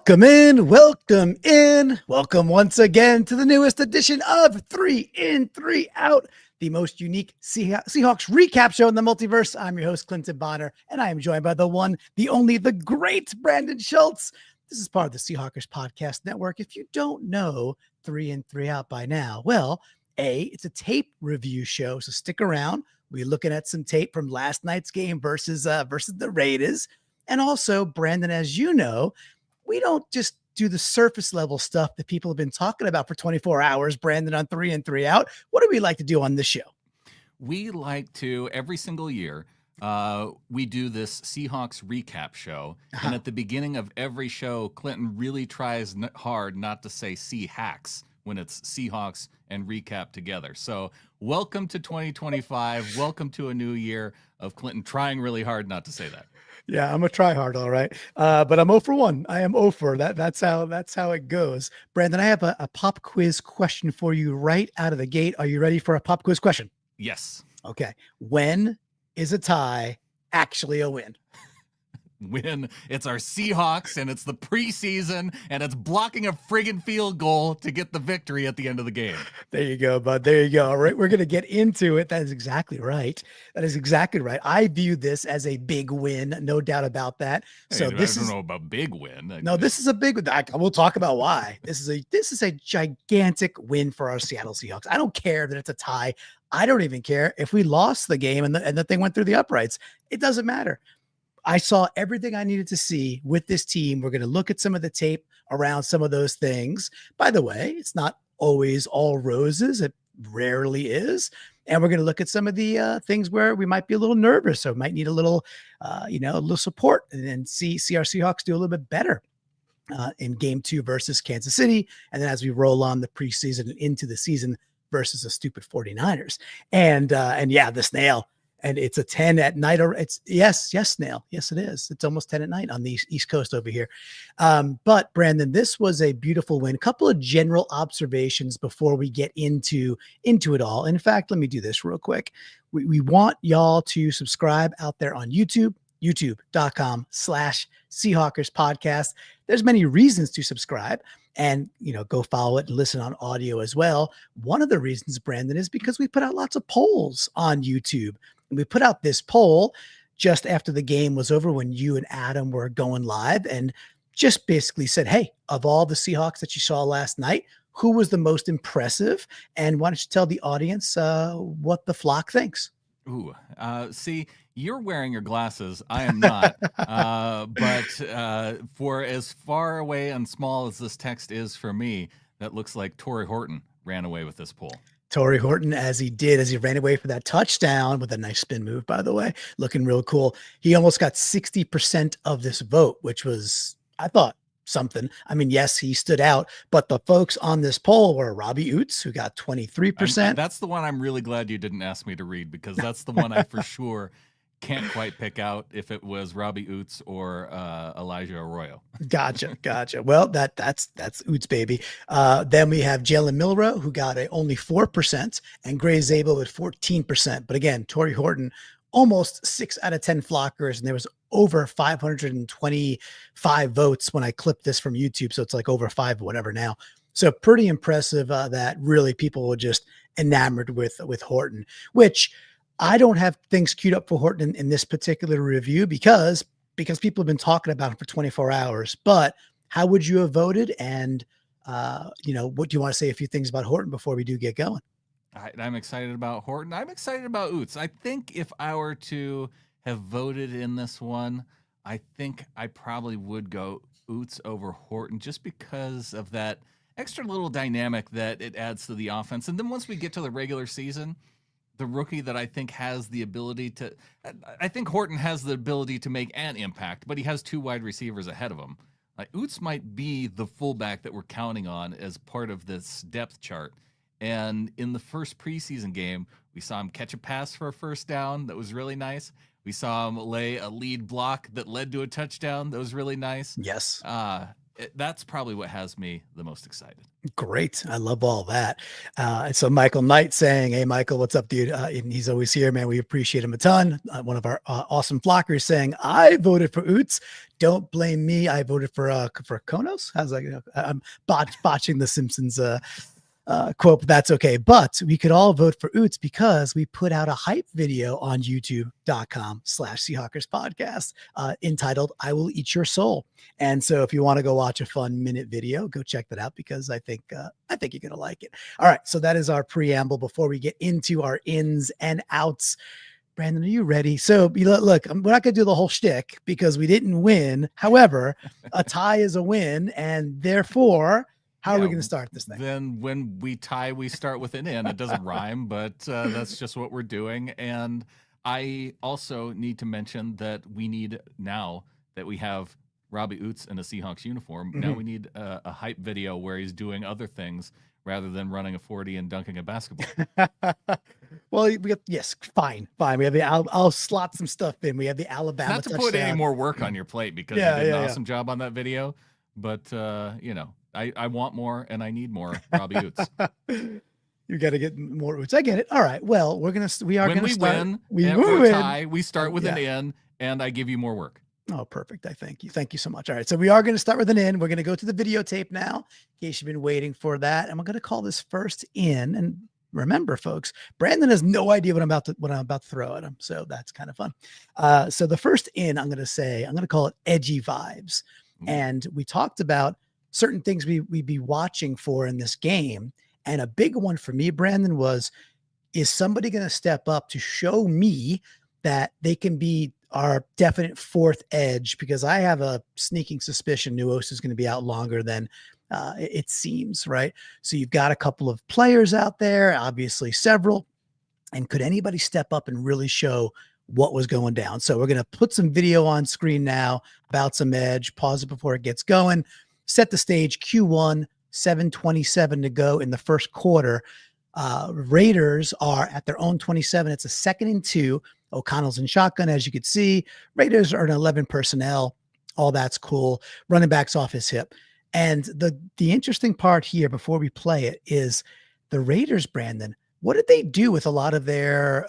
Welcome in. Welcome once again to the newest edition of 3 in, 3 out, the most unique Seahawks recap show in the multiverse. I'm your host, Clinton Bonner, and I am joined by the one, the only, the great Brandon Schultz. This is part of the Seahawkers Podcast Network. If you don't know 3 in, 3 out by now, well, it's a tape review show, so stick around. We're looking at some tape from last night's game versus the Raiders. And also, Brandon, as you know, we don't just do the surface level stuff that people have been talking about for 24 hours, Brandon, on 3 in, 3 out. What do we like to do on this show? We like to, every single year, we do this Seahawks recap show. And at the beginning of every show, Clinton really tries hard not to say Seahawks when it's Seahawks and recap together. So welcome to 2025. Welcome to a new year of Clinton trying really hard not to say that. Yeah, I'm a try hard, all right. But I'm 0 for 1. I am 0 for that's how it goes. Brandon, I have a pop quiz question for you right out of the gate. Are you ready for a pop quiz question? Yes. Okay. When is a tie actually a win? When it's our Seahawks and it's the preseason and it's blocking a friggin' field goal to get the victory at the end of the game. There you go, bud. There you go. All right. We're going to get into it. That is exactly right. I view this as a big win. No doubt about that. So I don't know about big win. No, this is a big win. We'll talk about why. This is a gigantic win for our Seattle Seahawks. I don't care that it's a tie. I don't even care if we lost the game and the thing went through the uprights. It doesn't matter. I saw everything I needed to see with this team. We're going to look at some of the tape around some of those things. By the way, it's not always all roses. It rarely is. And we're going to look at some of the things where we might be a little nervous or might need a little support, and then see our Seahawks do a little bit better in game 2 versus Kansas City. And then as we roll on the preseason and into the season versus the stupid 49ers. And yeah, the snail. And it's a 10 at night. Or it's yes, Snail. Yes, it is. It's almost 10 at night on the East Coast over here. But Brandon, this was a beautiful win. A couple of general observations before we get into it all. In fact, let me do this real quick. We want y'all to subscribe out there on YouTube, youtube.com/Seahawkers podcast. There's many reasons to subscribe. And, go follow it and listen on audio as well. One of the reasons, Brandon, is because we put out lots of polls on YouTube. And we put out this poll just after the game was over when you and Adam were going live and just basically said, hey, of all the Seahawks that you saw last night, who was the most impressive? And why don't you tell the audience what the flock thinks? Ooh, see, you're wearing your glasses. I am not. But for as far away and small as this text is for me, that looks like Tory Horton ran away with this poll. Tory Horton, as he ran away for that touchdown with a nice spin move, by the way, looking real cool. He almost got 60% of this vote, which was, I thought, something. I mean, yes, he stood out, but the folks on this poll were Robbie Oots, who got 23%. That's the one I'm really glad you didn't ask me to read, because that's the one I for sure can't quite pick out if it was Robbie Oots or Elijah Arroyo. Gotcha. Well, that's Oots, baby. Then we have Jalen Milroe, who got only 4%, and Gray Zabel at 14%. But again, Tory Horton, almost 6 out of 10 flockers, and there was over 525 votes when I clipped this from YouTube. So it's like over 5, whatever now. So pretty impressive that really people were just enamored with Horton, which I don't have things queued up for Horton in this particular review because people have been talking about him for 24 hours. But how would you have voted? And, what do you want to say a few things about Horton before we do get going? I'm excited about Horton. I'm excited about Oots. I think if I were to have voted in this one, I think I probably would go Oots over Horton just because of that extra little dynamic that it adds to the offense. And then once we get to the regular season, the rookie that I think has the ability to, I think Horton has the ability to make an impact, but he has 2 wide receivers ahead of him. Like Oots might be the fullback that we're counting on as part of this depth chart. And in the first preseason game, we saw him catch a pass for a first down. That was really nice. We saw him lay a lead block that led to a touchdown. That was really nice. Yes. that's probably what has me the most excited. Great. I love all that. And so Michael Knight saying, hey, Michael, what's up, dude? And he's always here, man. We appreciate him a ton. One of our awesome flockers saying, I voted for Oots. Don't blame me. I voted for Konos. How's that? I'm botching the Simpsons quote, but that's okay. But we could all vote for Oots because we put out a hype video on youtube.com/Seahawkers podcast entitled I Will Eat Your Soul. And so if you want to go watch a fun minute video, go check that out because I think you're going to like it. All right. So that is our preamble before we get into our ins and outs. Brandon, are you ready? So look, we're not going to do the whole shtick because we didn't win. However, a tie is a win. And therefore, how are we going to start this thing? Then when we tie, we start with an in. It doesn't rhyme, but that's just what we're doing. And I also need to mention that we need, now that we have Robbie Oots in a Seahawks uniform, now we need a hype video where he's doing other things rather than running a 40 and dunking a basketball. Well, we got, yes, fine. We have the, I'll slot some stuff in. We have the Alabama Not to put touchdown. any more work on your plate because you did an awesome job on that video, but I want more and I need more Robbie Oots. You got to get more Oots. I get it. All right. Well, we are going to when we start. Win, we or tie, we start with an in and I give you more work. Oh, perfect. I thank you. Thank you so much. All right. So we are going to start with an in. We're going to go to the videotape now in case you've been waiting for that. And we're going to call this first in. And remember, folks, Brandon has no idea what I'm about to throw at him. So that's kind of fun. So the first in, I'm going to call it edgy vibes. And we talked about certain things we'd be watching for in this game. And a big one for me, Brandon, is somebody going to step up to show me that they can be our definite fourth edge? Because I have a sneaking suspicion Nuos is going to be out longer than it seems, right? So you've got a couple of players out there, obviously several. And could anybody step up and really show what was going down? So we're going to put some video on screen now about some edge, pause it before it gets going, set the stage. Q1, 7:27 to go in the first quarter. Raiders are at their own 27. It's a 2nd and 2. O'Connell's in shotgun, as you could see. Raiders are in 11 personnel. All that's cool. Running back's off his hip. And the interesting part here before we play it is the Raiders, Brandon, what did they do with a lot of their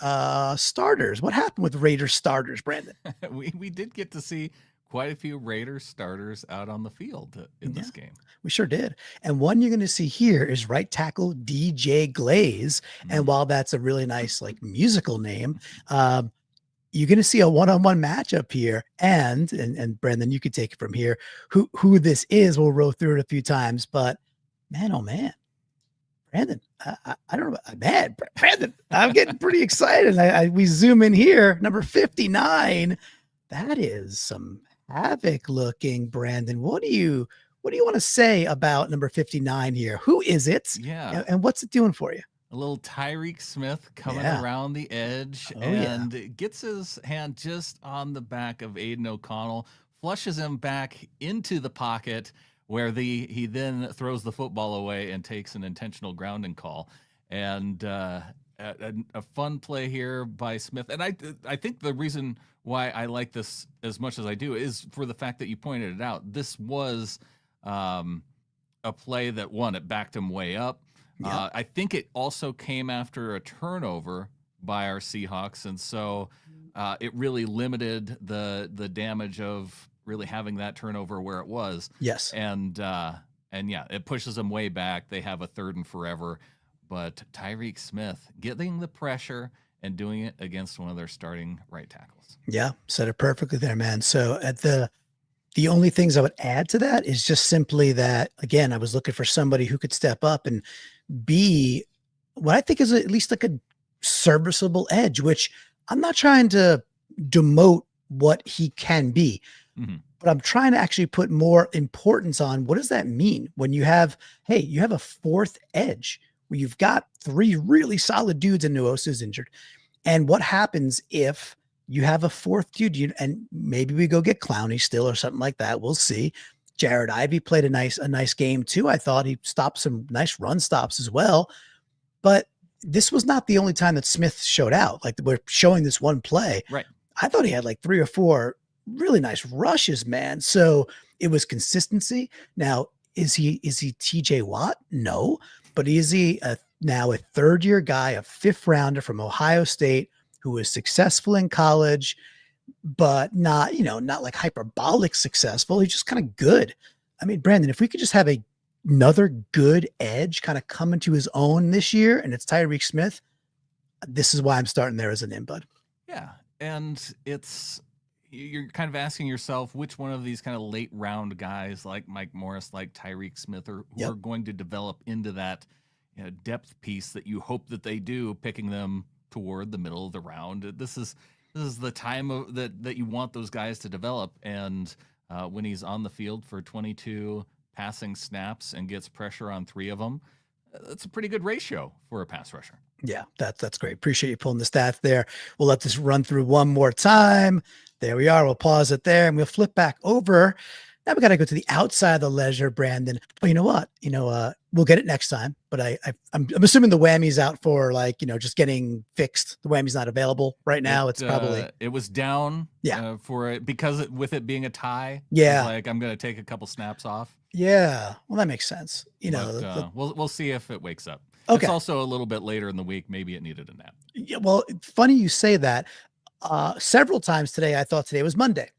starters? What happened with Raiders starters, Brandon? we did get to see quite a few Raiders starters out on the field in this game. We sure did. And one you're going to see here is right tackle DJ Glaze. And while that's a really nice, musical name, you're going to see a one-on-one matchup here. And Brendan, you could take it from here. Who this is, we'll roll through it a few times, but man, oh man, Brandon, I don't know, man, Brandon, I'm getting pretty excited. We zoom in here, number 59. That is some havoc looking, Brandon. What do you want to say about number 59 here? Who is it? Yeah. And what's it doing for you? A little Tyreek Smith coming around the edge gets his hand just on the back of Aiden O'Connell, flushes him back into the pocket where he then throws the football away and takes an intentional grounding call. And a fun play here by Smith. And I think the reason why I like this as much as I do is for the fact that you pointed it out. This was a play that it backed him way up. Yeah. I think it also came after a turnover by our Seahawks. And so it really limited the damage of really having that turnover where it was. Yes. And it pushes them way back. They have a 3rd and forever. But Tyreke Smith getting the pressure and doing it against one of their starting right tackles. Yeah, said it perfectly there, man. So at the only things I would add to that is just simply that, again, I was looking for somebody who could step up and be what I think is at least a serviceable edge, which I'm not trying to demote what he can be, but I'm trying to actually put more importance on what does that mean when you have a 4th edge where you've got 3 really solid dudes and Nuosa's injured. And what happens if you have a 4th dude and maybe we go get Clowney still or something like that. We'll see. Jared Ivey played a nice game too. I thought he stopped some nice run stops as well, but this was not the only time that Smith showed out. We're showing this one play. Right. I thought he had 3 or 4 really nice rushes, man. So it was consistency. Now, is he TJ Watt? No, but is he now a third-year guy, a fifth rounder from Ohio State who was successful in college, but not, not like hyperbolic successful. He's just kind of good. I mean, Brandon, if we could just have another good edge kind of come into his own this year, and it's Tyreek Smith, this is why I'm starting there as an in, bud. Yeah. And you're kind of asking yourself which one of these kind of late round guys like Mike Morris, like Tyreek Smith, who are going to develop into that depth piece that you hope that they do, picking them toward the middle of the round. This is the time that you want those guys to develop. And when he's on the field for 22 passing snaps and gets pressure on 3 of them, that's a pretty good ratio for a pass rusher. Yeah, that's great. Appreciate you pulling the stats there. We'll let this run through one more time. There we are. We'll pause it there and we'll flip back over. Now we got to go to the outside of the ledger, Brandon. But you know what? We'll get it next time. But I'm assuming the whammy's out for just getting fixed. The whammy's not available right now. It's probably it was down. For it because with it being a tie. Yeah, like I'm going to take a couple snaps off. Yeah, well that makes sense. We'll see if it wakes up. Okay. It's also a little bit later in the week. Maybe it needed a nap. Yeah, well, funny you say that. Several times today, I thought today was Monday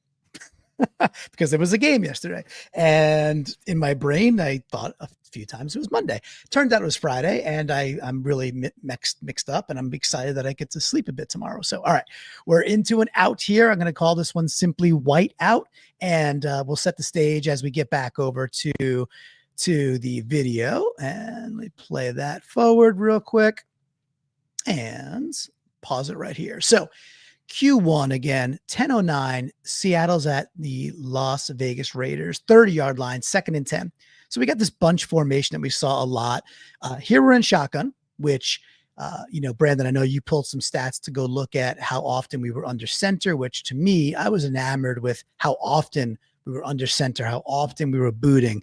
because there was a game yesterday. And in my brain, I thought a few times it was Monday. Turned out it was Friday, and I'm really mixed up, and I'm excited that I get to sleep a bit tomorrow. So, all right, we're into an out here. I'm going to call this one simply white out, and we'll set the stage as we get back over to the video. And let me play that forward real quick and pause it right here. So Q1 again, 10:09. Seattle's at the Las Vegas Raiders 30-yard line, 2nd and 10. So we got this bunch formation that we saw a lot. Here we're in shotgun, which, Brandon, I know you pulled some stats to go look at how often we were under center, which to me, I was enamored with how often we were under center, how often we were booting.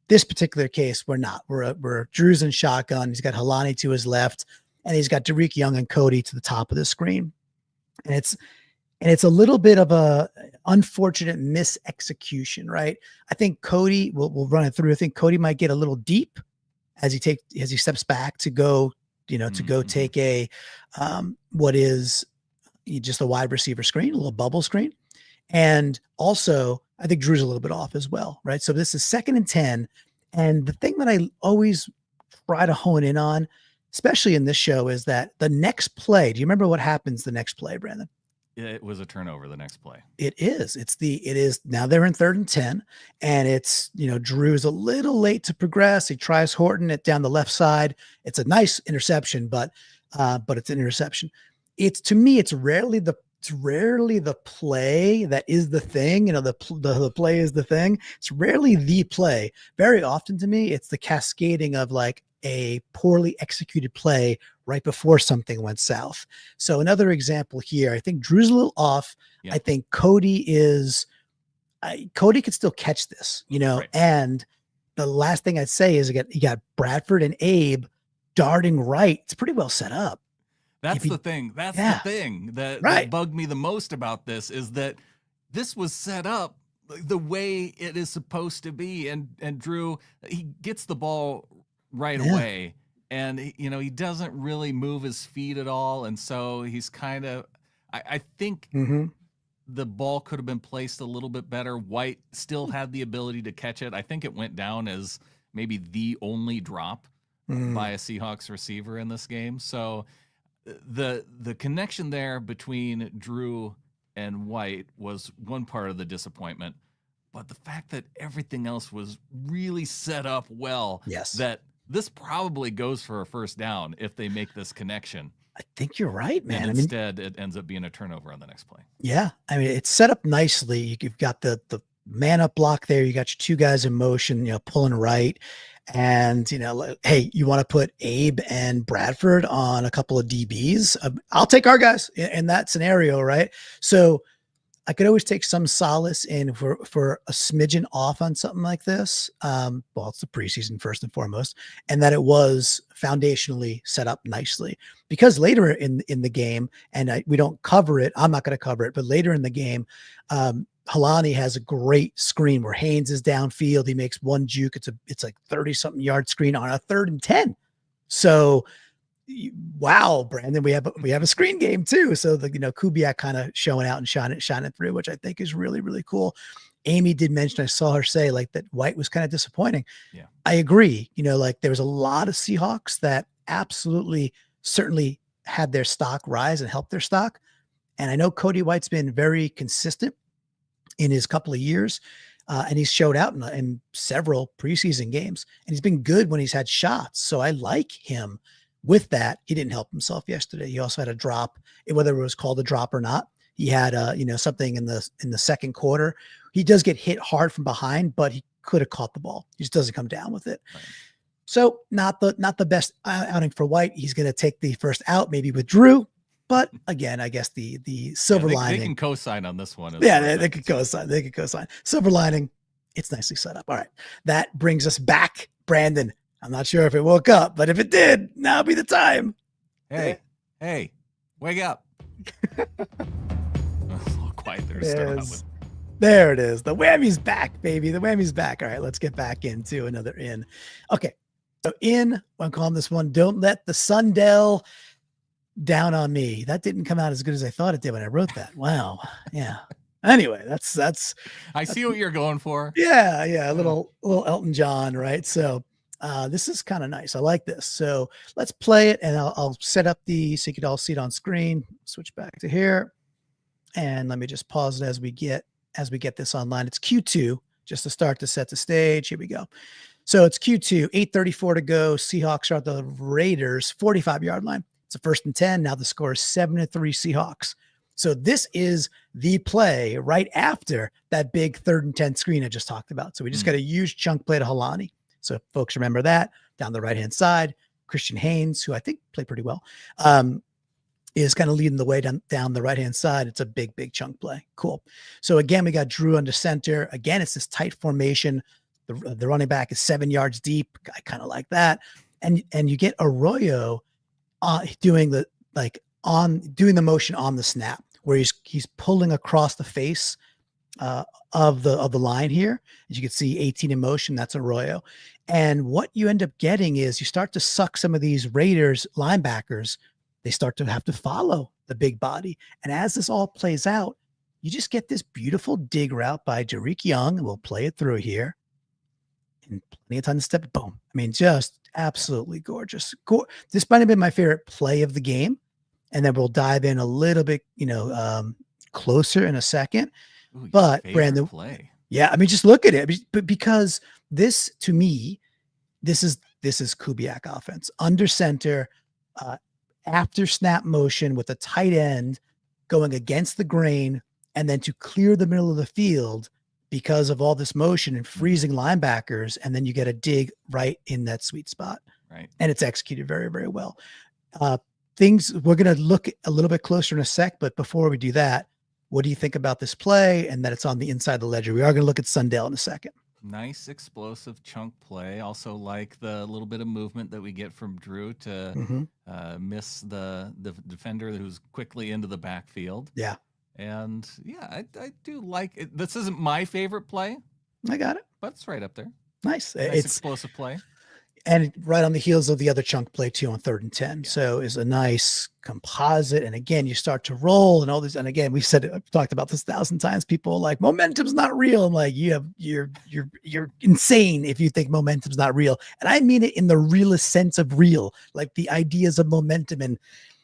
This particular case, we're not. We're Drew's in shotgun. He's got Helani to his left, and he's got Tariq Young and Cody to the top of the screen. And it's a little bit of a unfortunate misexecution, right? I think Cody will run it through. I think Cody might get a little deep as he steps back to go, go take a what is just a wide receiver screen, a little bubble screen. And also, I think Drew's a little bit off as well, right? So this is 2nd and 10. And the thing that I always try to hone in on, especially in this show, is that the next play, do you remember what happens the next play, Brandon? It was a turnover the next play. It is. Now they're in 3rd and 10, and it's, Drew's a little late to progress. He tries Horton it down the left side. It's a nice interception, but it's an interception. To me, it's rarely the play that is the thing. The play is the thing. It's rarely the play. Very often to me, it's the cascading of like a poorly executed play right before something went south. So another example here, I think Drew's a little off. Yeah. I think Cody could still catch this, right. And the last thing I'd say is you got Bradford and Abe darting right. It's pretty well set up. That's the thing. That's the thing that bugged me the most about this is that this was set up the way it is supposed to be. And Drew, he gets the ball right away, and he doesn't really move his feet at all. And so he's kind of, I think the ball could have been placed a little bit better. White still had the ability to catch it. I think it went down as maybe the only drop by a Seahawks receiver in this game. So the connection there between Drew and White was one part of the disappointment, but the fact that everything else was really set up well, that this probably goes for a first down if they make this connection. I think you're right, man. And instead, it ends up being a turnover on the next play. Yeah. I mean, it's set up nicely. You've got the man up block there. You got your 2 guys in motion, pulling right. And, hey, you want to put Abe and Bradford on a couple of DBs? I'll take our guys in that scenario, right? So I could always take some solace in for a smidgen off on something like this. Well, it's the preseason first and foremost, and that it was foundationally set up nicely. Because later in the game, and we don't cover it, I'm not going to cover it, but later in the game, Halani has a great screen where Haynes is downfield. He makes one juke. It's like 30-something yard screen on a 3rd and 10. So wow, Brandon, we have a screen game too. So Kubiak kind of showing out and shining through, which I think is really, really cool. Amy did mention, I saw her say like that White was kind of disappointing. Yeah, I agree. Like there was a lot of Seahawks that absolutely certainly had their stock rise and helped their stock. And I know Cody White's been very consistent in his couple of years. And he's showed out in several preseason games, and he's been good when he's had shots. So I like him with that. He didn't help himself yesterday. He also had a drop, whether it was called a drop or not. He had something in the second quarter. He does get hit hard from behind, but he could have caught the ball. He just doesn't come down with it. Right. So not the best outing for White. He's going to take the first out, maybe with Drew. But again, I guess the silver lining. They can co-sign on this one. They could co-sign. They could co-sign. Silver lining. It's nicely set up. All right. That brings us back, Brandon. I'm not sure if it woke up, but if it did, now be the time. Hey, wake up. A little quiet there. There it is. The whammy's back, baby. The whammy's back. All right, let's get back into another in. Okay. So I'm calling this one, don't let the Sundell down on me. That didn't come out as good as I thought it did when I wrote that. Wow. Yeah. Anyway, that's I see what you're going for. Yeah. A little Elton John, right? So this is kind of nice. I like this. So let's play it, and I'll set up so you can all see it on screen. Switch back to here, and let me just pause it as we get this online. It's Q2 just to start to set the stage. Here we go. So it's Q2, 8:34 to go. Seahawks are at the Raiders 45-yard line. It's a 1st and 10. Now the score is 7-3 Seahawks. So this is the play right after that big 3rd and 10 screen I just talked about. So we just got a huge chunk play to Halani. So if folks remember that, down the right-hand side, Christian Haynes, who I think played pretty well, is kind of leading the way down the right-hand side. It's a big chunk play. Cool. So again, we got Drew under center. Again, it's this tight formation. The running back is 7 yards deep. I kind of like that. And you get Arroyo doing the motion on the snap, where he's pulling across the face of the line here. As you can see, 18 in motion, that's Arroyo. And what you end up getting is you start to suck some of these Raiders linebackers. They start to have to follow the big body. And as this all plays out, you just get this beautiful dig route by Tyreke Young. And we'll play it through here. And plenty of time to step. Boom. I mean, just absolutely gorgeous. This might have been my favorite play of the game. And then we'll dive in a little bit, closer in a second. Ooh, but Brandon, play. Yeah, I mean, just look at it. But because this, to me, this is Kubiak offense under center, after snap motion with a tight end going against the grain, and then to clear the middle of the field because of all this motion and freezing linebackers, and then you get a dig right in that sweet spot. Right, and it's executed very, very well. We're going to look a little bit closer in a sec, but before we do that, what do you think about this play and that it's on the inside of the ledger? We are going to look at Sundell in a second. Nice explosive chunk play. Also like the little bit of movement that we get from Drew to miss the defender who's quickly into the backfield. Yeah. And yeah, I do like it. This isn't my favorite play. I got it. But it's right up there. Nice. It's explosive play. And right on the heels of the other chunk play too on 3rd and 10. Yeah. So is a nice composite. And again, you start to roll and all this. And again, I've talked about this 1,000 times. People are like, momentum's not real. I'm like, you're insane if you think momentum's not real. And I mean it in the realest sense of real, like the ideas of momentum and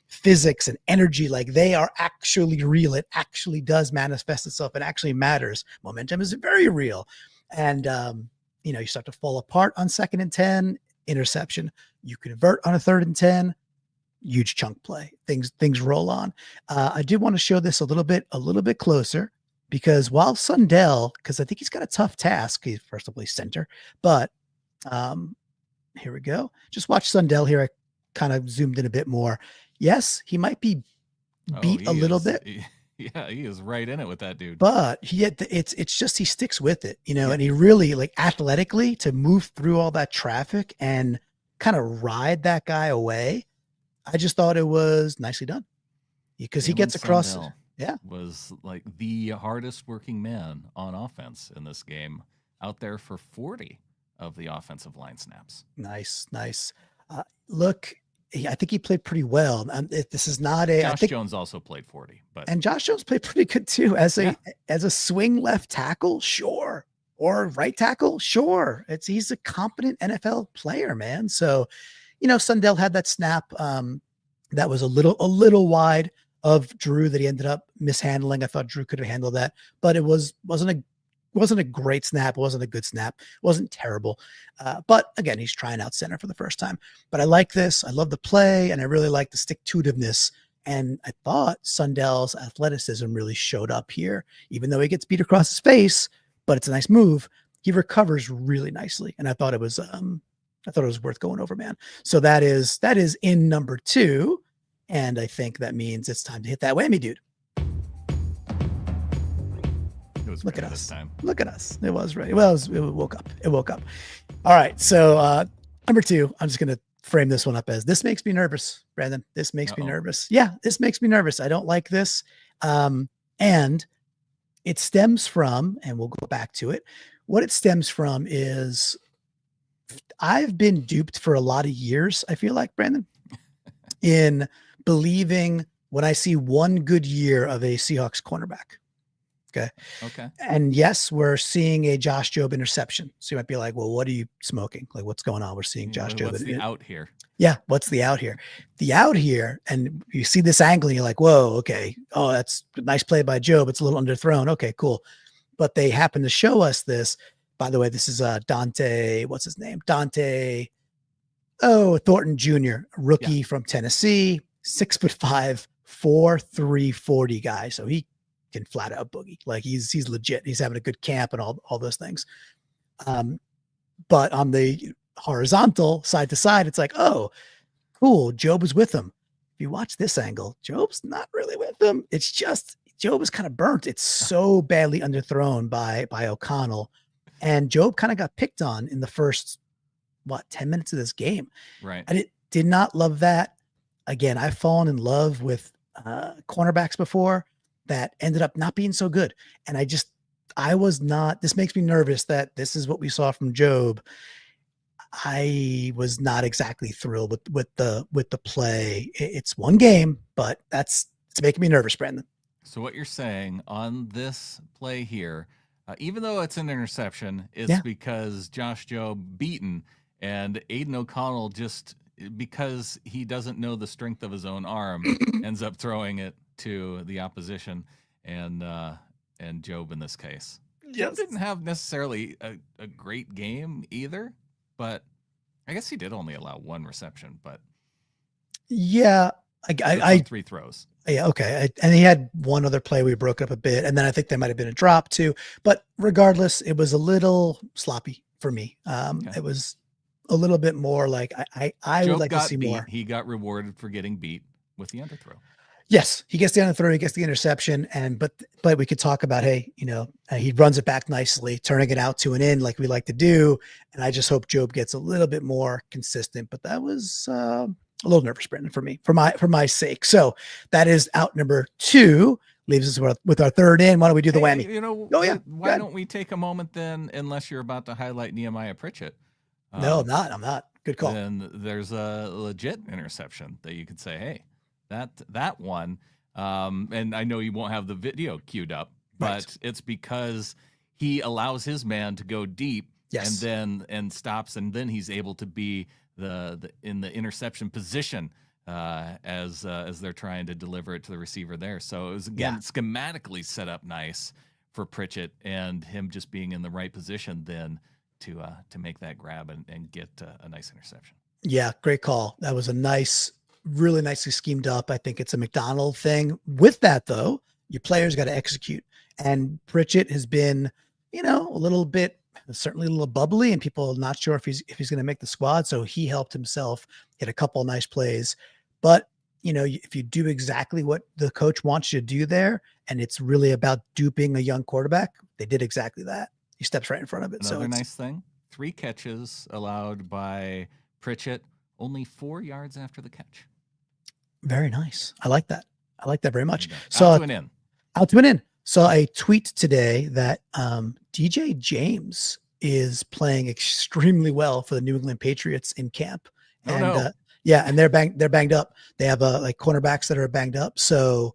physics and energy, like they are actually real. It actually does manifest itself. It actually matters. Momentum is very real. And, you start to fall apart on 2nd and 10. Interception. You convert on a 3rd and 10, huge chunk play. Things roll on. I do want to show this a little bit closer, because while Sundell, because I think he's got a tough task. He's first of all center, but here we go. Just watch Sundell here. I kind of zoomed in a bit more. Yes, he might be beat a little bit. Yeah, he is right in it with that dude. But it's just he sticks with it, and he really, like, athletically to move through all that traffic and kind of ride that guy away. I just thought it was nicely done, because he gets across. Yeah. was like the hardest working man on offense in this game, out there for 40 of the offensive line snaps. Nice. Look, I think he played pretty well. This is not a. Josh Jones also played 40, but and Josh Jones played pretty good too as a swing left tackle, sure, or right tackle, sure. He's a competent NFL player, man. So, Sundell had that snap that was a little wide of Drew that he ended up mishandling. I thought Drew could have handled that, but it wasn't a great snap. It wasn't a good snap. It wasn't terrible. But again, he's trying out center for the first time. But I like this. I love the play, and I really like the stick-to-itiveness. And I thought Sundell's athleticism really showed up here, even though he gets beat across his face. But it's a nice move. He recovers really nicely, and I thought it was worth going over, man. So that is in number 2, and I think that means it's time to hit that whammy, dude. Look at us. Look at us. It was right. Well, it woke up. All right. So number 2, I'm just going to frame this one up as this makes me nervous, Brandon. This makes me nervous. Yeah, this makes me nervous. I don't like this. And it stems from, and we'll go back to it. What it stems from is I've been duped for a lot of years, I feel like, Brandon, in believing when I see one good year of a Seahawks cornerback. Okay. And yes, we're seeing a Josh Jobe interception. So you might be like, well, what are you smoking? Like, what's going on? We're seeing Josh Jobe. What's the out here? Yeah. What's the out here? The out here. And you see this angle and you're like, whoa, okay. Oh, that's a nice play by Jobe. It's a little underthrown. Okay, cool. But they happen to show us this. By the way, this is Dante. What's his name? Dante. Oh, Thornton Jr., rookie from Tennessee, 6'5", 4'3", 40 guy. So he can flat out boogie. Like he's legit. He's having a good camp and all those things. But on the horizontal side to side, it's like, oh, cool. Jobe is with him. If you watch this angle, Jobe's not really with him. It's just Jobe is kind of burnt. It's so badly underthrown by O'Connell. And Jobe kind of got picked on in the first, 10 minutes of this game. Right. I did not love that. Again, I've fallen in love with cornerbacks before that ended up not being so good. And this makes me nervous that this is what we saw from Jobe. I was not exactly thrilled with the play. It's one game, but it's making me nervous, Brandon. So what you're saying on this play here, even though it's an interception, it's because Josh Jobe beaten, and Aiden O'Connell, just because he doesn't know the strength of his own arm, ends up throwing it to the opposition, and Jobe in this case. Jobe didn't have necessarily a great game either, but I guess he did only allow one reception. But yeah, I 3 throws. Yeah, okay. And he had one other play we broke up a bit, and then I think there might have been a drop too. But regardless, it was a little sloppy for me. It was a little bit more like I would like to see more. He got rewarded for getting beat with the underthrow. Yes, he gets the underthrow, he gets the interception, but we could talk about, hey, he runs it back nicely, turning it out to an in like we like to do. And I just hope Jobe gets a little bit more consistent. But that was a little nervous, Brandon, for me, for my sake. So that is out number 2. Leaves us with our third in. Why don't we do the whammy? Why don't we take a moment then, unless you're about to highlight Nehemiah Pritchett? No, I'm not. Good call. Then there's a legit interception that you could say, hey, that one. And I know you won't have the video queued up, but it's because he allows his man to go deep and stops, and then he's able to be in the interception position as they're trying to deliver it to the receiver there. So it was schematically set up nice for Pritchett, and him just being in the right position then to make that grab and get a nice interception. Yeah, great call. That was really nicely schemed up. I think it's a McDonald thing. With that though, your players got to execute, and Pritchett has been, a little bit, certainly a little bubbly, and people are not sure if he's going to make the squad. So he helped himself hit a couple of nice plays. But, if you do exactly what the coach wants you to do there, and it's really about duping a young quarterback, they did exactly that. He steps right in front of it. Another nice thing, 3 catches allowed by Pritchett, only 4 yards after the catch. Very nice. I like that. I like that very much. So out to an in. I'll tune in. Saw a tweet today that DJ James is playing extremely well for the New England Patriots in camp. Oh, And no. yeah, and they're banged up. They have like cornerbacks that are banged up. So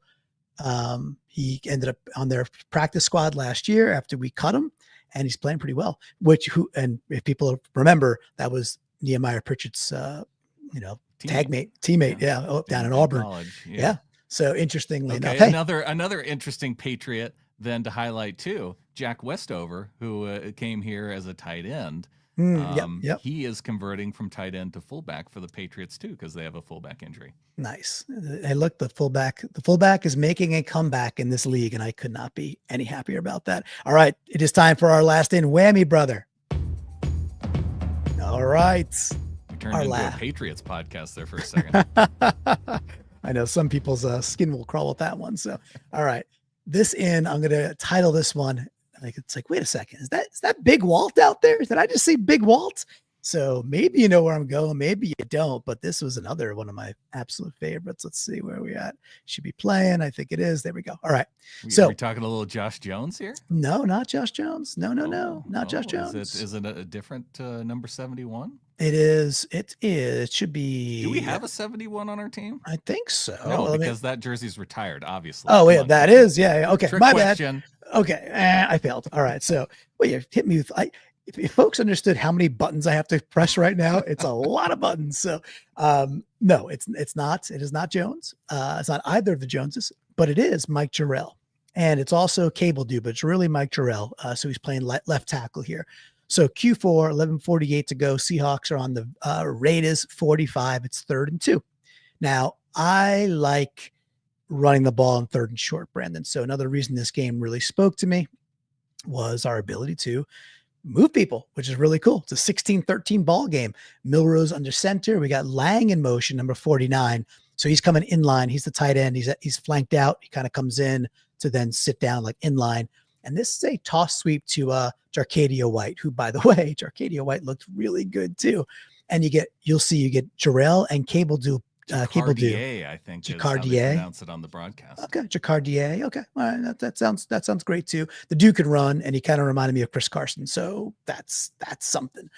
he ended up on their practice squad last year after we cut him, and he's playing pretty well. And if people remember, that was Nehemiah Pritchett's teammate, down in Auburn. College. Yeah. So interestingly enough, another interesting Patriot then to highlight too, Jack Westover, who came here as a tight end. Yep. He is converting from tight end to fullback for the Patriots too, because they have a fullback injury. Nice. Hey, look, the fullback is making a comeback in this league, and I could not be any happier about that. All right, it is time for our last in whammy, brother. All right. We turned into a Patriots podcast there for a second. I know some people's skin will crawl with that one. So, all right, I'm going to title this one. It's like, wait a second, is that Big Walt out there? Did I just see Big Walt? So maybe you know where I'm going, maybe you don't, but this was another one of my absolute favorites. Let's see where we at. Should be playing. I think it is. There we go. All right. So we're talking a little Josh Jones here? No, not Josh Jones. No, not Josh Jones. Is it a different number 71? It is. It should be. Do we have a 71 on our team? I think so. No, because that jersey's retired, obviously. Oh, yeah, that is. Yeah. Okay. Trick My question. Bad. Okay. I failed. All right. So, you hit me with, if folks understood how many buttons I have to press right now, it's a lot of buttons. So, no, it's not. It is not Jones. It's not either of the Joneses, but it is Mike Jarrell. And it's also Cable Dude, but it's really Mike Jarrell. So he's playing left tackle here. So Q4, 11:48 to go. Seahawks are on the Raiders 45. It's 3rd and 2. Now, I like running the ball on 3rd and short, Brandon. So another reason this game really spoke to me was our ability to move people, which is really cool. It's a 16-13 ball game. Milrose under center. We got Lang in motion, number 49. So he's coming in line. He's the tight end. He's flanked out. He kind of comes in to then sit down like in line. And this is a toss sweep to Jarcadia White, who, by the way, Jarcadia White looked really good too. And you get Jarrell and Cable Dude. Jacardier, I think. Jacardier. Is how they pronounce it on the broadcast. Okay, Jacardier. Okay, all right, that sounds great too. The dude can run, and he kind of reminded me of Chris Carson, so that's something.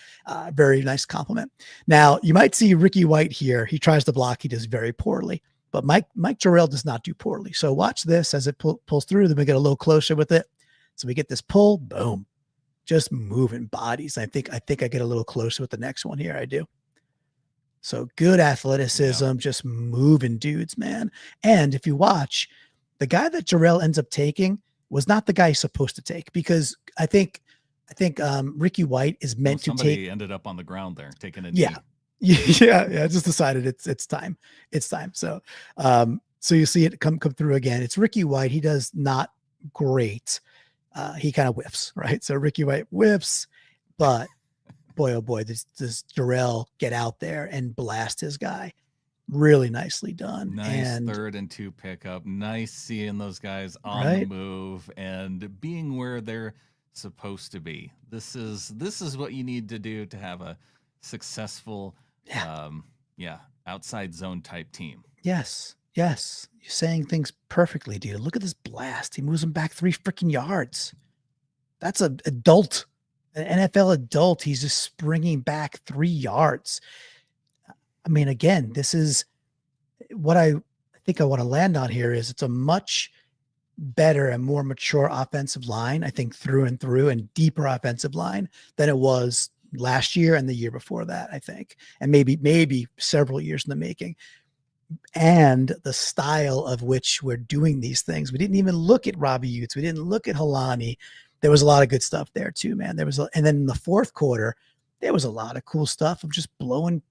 Very nice compliment. Now you might see Ricky White here. He tries to block. He does very poorly, but Mike Jarrell does not do poorly. So watch this as it pulls through. Then we get a little closer with it. So we get this pull. Boom, just moving bodies. I think I get a little closer with the next one here. I do. So good athleticism, just moving dudes, man. And if you watch, the guy that Jarrell ends up taking was not the guy he's supposed to take, because I think Ricky White is meant to take. Somebody ended up on the ground there taking a knee. Yeah. I just decided it's time. It's time. So you see it come through again. It's Ricky White. He does not great. He kind of whiffs, right? So Ricky White whiffs, but boy, oh boy, does Jarrell get out there and blast his guy. Really nicely done. Nice 3rd and 2 pickup. Nice seeing those guys on the move and being where they're supposed to be. This is what you need to do to have a successful, outside zone type team. Yes. You're saying things perfectly, dude. Look at this blast. He moves him back 3 freaking yards. That's an adult. An NFL adult. He's just springing back 3 yards. I mean, again, this is what I think I want to land on here is it's a much better and more mature offensive line, I think, through and through, and deeper offensive line than it was last year and the year before that, I think, and maybe several years in the making. And the style of which we're doing these things. We didn't even look at Robbie Yates. We didn't look at Halani. There was a lot of good stuff there too, man. And then in the 4th quarter, there was a lot of cool stuff of just blowing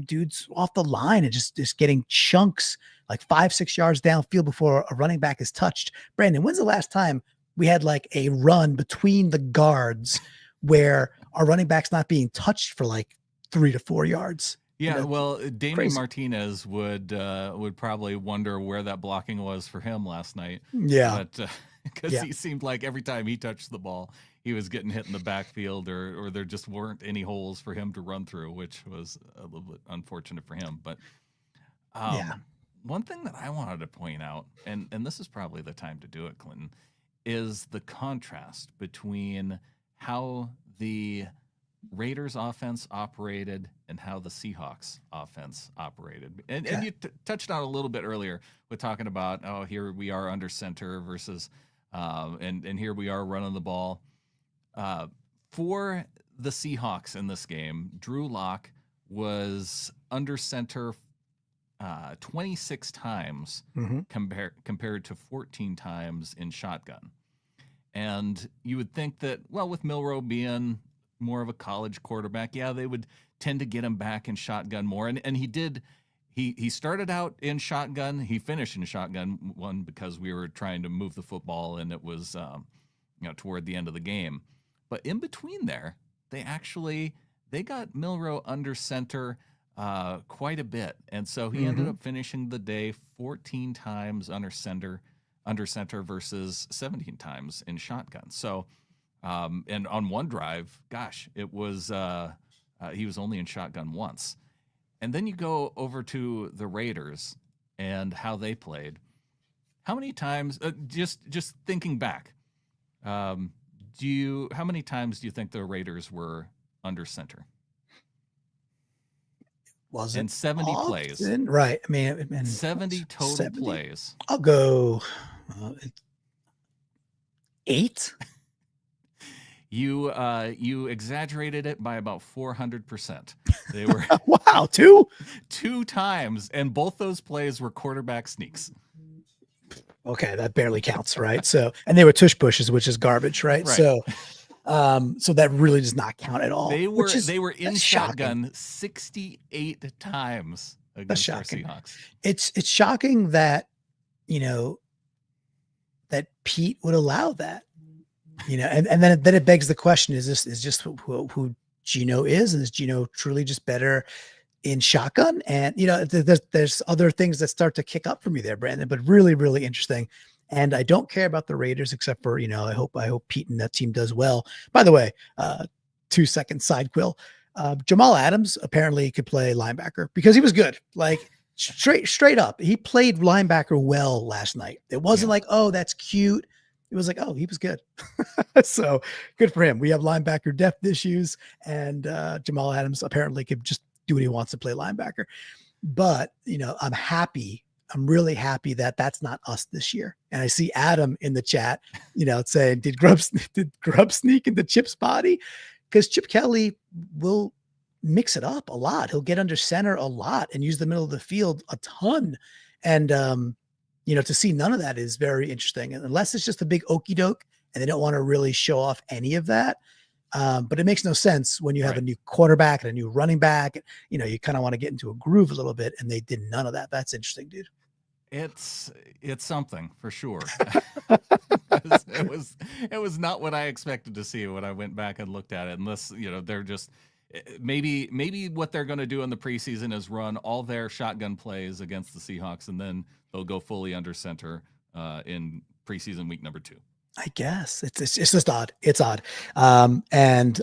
dudes off the line and just getting chunks like 5-6 yards downfield before a running back is touched. Brandon, when's the last time we had like a run between the guards where our running back's not being touched for like 3 to 4 yards? Yeah, well, Damian Martinez would probably wonder where that blocking was for him last night. Yeah, but because he seemed like every time he touched the ball, he was getting hit in the backfield, or there just weren't any holes for him to run through, which was a little bit unfortunate for him. But one thing that I wanted to point out, and this is probably the time to do it, Clinton, is the contrast between how the Raiders offense operated and how the Seahawks offense operated. And you touched on a little bit earlier with talking about, oh, here we are under center versus, and here we are running the ball. For the Seahawks in this game, Drew Lock was under center 26 times compared to 14 times in shotgun. And you would think that, well, with Milroe being more of a college quarterback, yeah, they would tend to get him back in shotgun more. And he did. He started out in shotgun. He finished in shotgun, one because we were trying to move the football and it was toward the end of the game. But in between there, they got Milroe under center quite a bit. And so he ended up finishing the day 14 times under center versus 17 times in shotgun. So and on one drive, gosh, it was he was only in shotgun once. And then you go over to the Raiders and how they played. How many times, just thinking back, how many times do you think the Raiders were under center? Was in it 70 often? Plays? Right. I mean, 70 total 70? plays. I'll go 8. You exaggerated it by about 400%. They were wow, 2 times, and both those plays were quarterback sneaks. Okay, that barely counts, right? So, and they were tush pushes, which is garbage, right? So that really does not count at all. They were in shotgun 68 times against our Seahawks. It's shocking that that Pete would allow that. And then it begs the question: is just who Gino is, and is Gino truly just better in shotgun? And there's other things that start to kick up for me there, Brandon. But really, really interesting. And I don't care about the Raiders except for I hope Pete and that team does well. By the way, 2-second side quill. Jamal Adams apparently could play linebacker because he was good. Like straight up, he played linebacker well last night. It wasn't like, oh, that's cute. It was like, oh, he was good. So good for him. We have linebacker depth issues, and Jamal Adams apparently could just do what he wants to play linebacker. But, I'm happy. I'm really happy that that's not us this year. And I see Adam in the chat, saying, did Grubb sneak into Chip's body? Because Chip Kelly will mix it up a lot. He'll get under center a lot and use the middle of the field a ton. And, to see none of that is very interesting. And unless it's just a big okie doke and they don't want to really show off any of that. But it makes no sense when you have a new quarterback and a new running back. You kind of want to get into a groove a little bit, and they did none of that. That's interesting, dude. It's something for sure. It was not what I expected to see when I went back and looked at it. Unless they're just maybe what they're going to do in the preseason is run all their shotgun plays against the Seahawks, and then they'll go fully under center in preseason week number 2. I guess it's just odd. It's odd. And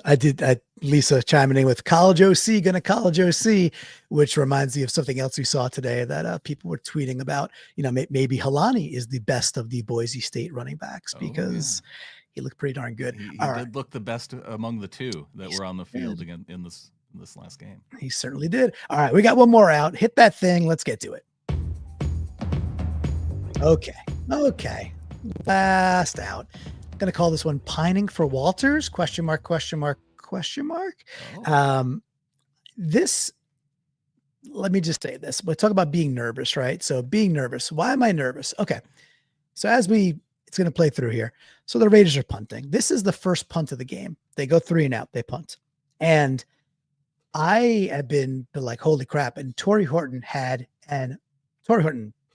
Lisa chiming in with college OC, gonna college OC, which reminds me of something else we saw today that people were tweeting about. Maybe Helani is the best of the Boise State running backs because he looked pretty darn good. He did look the best among the 2 that were on the field again in this last game. He certainly did. All right, we got one more out. Hit that thing. Let's get to it. Okay. Last out. I'm gonna call this one "Pining for Walters?" ? This. Let me just say this. We'll talk about being nervous, right? So being nervous. Why am I nervous? Okay. So it's gonna play through here. So the Raiders are punting. This is the first punt of the game. They go 3 and out. They punt, and I have been like, holy crap! And Tory Horton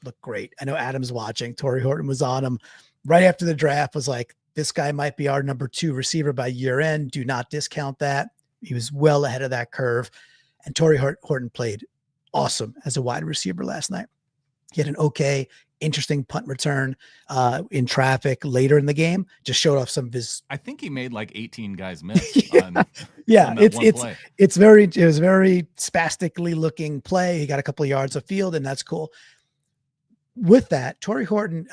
looked great. I know Adam's watching. Tory Horton was on him right after the draft, was like, this guy might be our number 2 receiver by year end. Do not discount that. He was well ahead of that curve. And Tory Horton played awesome as a wide receiver last night. He had an okay, interesting punt return in traffic later in the game. Just showed off some of his. I think he made like 18 guys miss. It was very spastically looking play. He got a couple of yards of field, and that's cool. with that, Tory Horton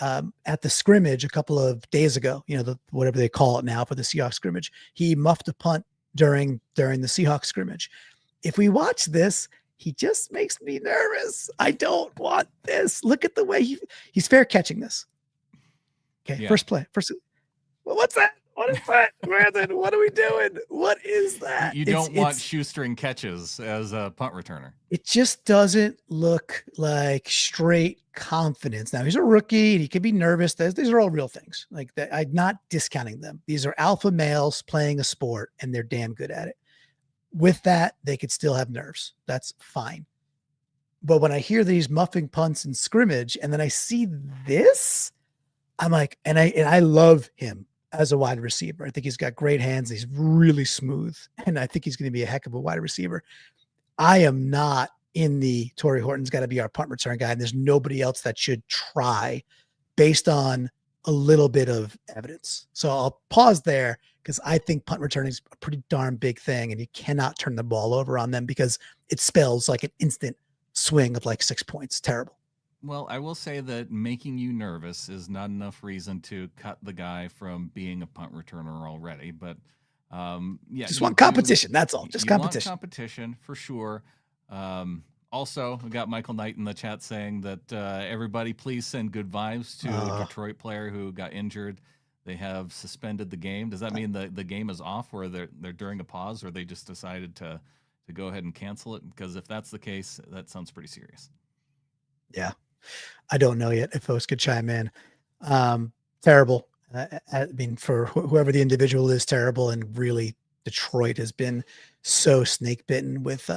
at the scrimmage a couple of days ago, whatever they call it now for the Seahawks scrimmage, he muffed a punt during the Seahawks scrimmage. If we watch this, he just makes me nervous. I don't want this. Look at the way he's fair catching this. Okay, First play. What's that? What is that, Brandon? What are we doing? What is that? You don't want shoestring catches as a punt returner. It just doesn't look like straight confidence. Now, he's a rookie. He could be nervous. These are all real things. Like that, I'm not discounting them. These are alpha males playing a sport, and they're damn good at it. With that, they could still have nerves. That's fine. But when I hear these muffing punts in scrimmage, and then I see this, I'm like, and I love him as a wide receiver. I think he's got great hands. He's really smooth. And I think he's going to be a heck of a wide receiver. I am not in the Tory Horton's got to be our punt return guy. And there's nobody else that should try based on a little bit of evidence. So I'll pause there because I think punt returning is a pretty darn big thing. And you cannot turn the ball over on them because it spells like an instant swing of like 6 points. Terrible. Well, I will say that making you nervous is not enough reason to cut the guy from being a punt returner already. But just want competition. That's all. Just competition. Want competition for sure. Also, we got Michael Knight in the chat saying that everybody please send good vibes to a Detroit player who got injured. They have suspended the game. Does that mean the game is off, or they're during a pause, or they just decided to go ahead and cancel it? Because if that's the case, that sounds pretty serious. Yeah. I don't know yet if folks could chime in. Terrible. I mean, for whoever the individual is, terrible. And really, Detroit has been so snake bitten with